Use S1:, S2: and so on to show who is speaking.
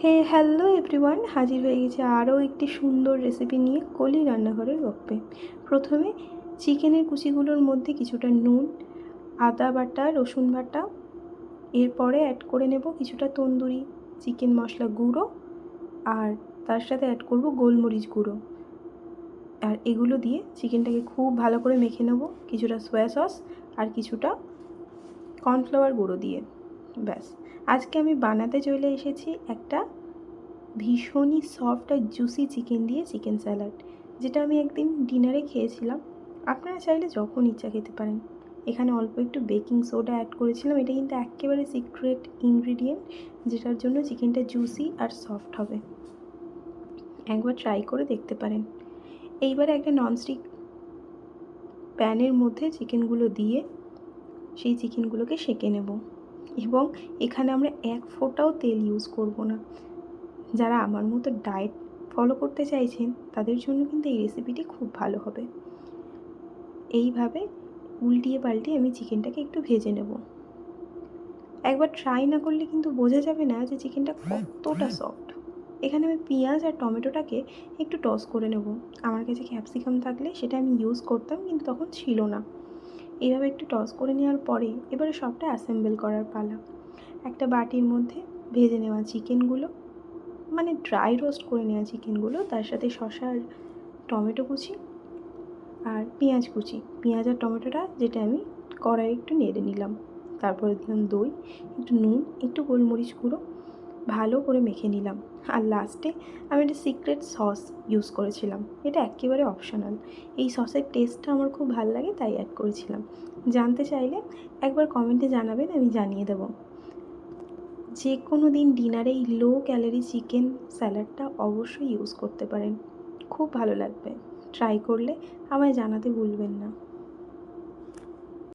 S1: Hello everyone, হাজির হয়ে গেছে আরও একটি সুন্দর রেসিপি নিয়ে কলি রান্নাঘরের গপ্পে। প্রথমে চিকেনের কুচিগুলোর মধ্যে কিছুটা নুন, আদা বাটা, রসুন বাটা, এরপরে অ্যাড করে নেব কিছুটা তন্দুরি চিকেন মশলা গুঁড়ো, আর তার সাথে অ্যাড করব গোলমরিচ গুঁড়ো। আর এগুলো দিয়ে চিকেনটাকে খুব ভালো করে মেখে নেব কিছুটা সয়া সস আর কিছুটা কর্নফ্লাওয়ার গুঁড়ো দিয়ে। ব্যাস, আজকে আমি বানাতে চলে এসেছি একটা ভীষণই সফট আর জুসি চিকেন দিয়ে চিকেন স্যালাড, যেটা আমি একদিন ডিনারে খেয়েছিলাম। আপনারা চাইলে যখন ইচ্ছা খেতে পারেন। এখানে অল্প একটু বেকিং সোডা অ্যাড করেছিলাম, এটা কিন্তু একেবারে সিক্রেট ইনগ্রিডিয়েন্ট, যেটার জন্য চিকেনটা জুসি আর সফট হবে। একবার ট্রাই করে দেখতে পারেন। এইবারে একটা ননস্টিক প্যানের মধ্যে চিকেনগুলো দিয়ে সেই চিকেনগুলোকে সেঁকে নেব, এবং এখানে আমরা এক ফোঁটাও তেল ইউজ করব না। যারা আমার মতো ডায়েট ফলো করতে চাইছেন তাদের জন্য কিন্তু এই রেসিপিটি খুব ভালো হবে। এইভাবে উল্টিয়ে পাল্টিয়ে আমি চিকেনটাকে একটু ভেজে নেব। একবার ট্রাই না করলে কিন্তু বোঝা যাবে না যে চিকেনটা কতটা সফট। এখানে আমি পেঁয়াজ আর টমেটোটাকে একটু টস করে নেব। আমার কাছে ক্যাপসিকাম থাকলে সেটা আমি ইউজ করতাম, কিন্তু তখন ছিল না। এইভাবে একটু টস করে নেওয়ার পরে এবারে সবটা অ্যাসেম্বল করার পালা। একটা বাটির মধ্যে ভেজে নেওয়া চিকেনগুলো, মানে ড্রাই রোস্ট করে নেওয়া চিকেনগুলো, তার সাথে শসা আর টমেটো কুচি আর পেঁয়াজ কুচি, পেঁয়াজ আর টমেটোটা যেটা আমি কড়াইয়ে একটু নেড়ে নিলাম। তারপরে দিলাম দই, একটু নুন, একটু গোলমরিচ গুঁড়ো, ভালো করে মেখে নিলাম। আর লাস্টে আমি একটা সিক্রেট সস ইউজ করেছিলাম, এটা একেবারে অপশনাল। এই সসের টেস্টটা আমার খুব ভালো লাগে, তাই অ্যাড করেছিলাম। জানতে চাইলে একবার কমেন্টে জানাবেন, আমি জানিয়ে দেবো। যে কোনো দিন ডিনারে এই লো ক্যালোরি চিকেন স্যালাডটা অবশ্যই ইউজ করতে পারেন, খুব ভালো লাগবে। ট্রাই করলে আমায় জানাতে ভুলবেন না।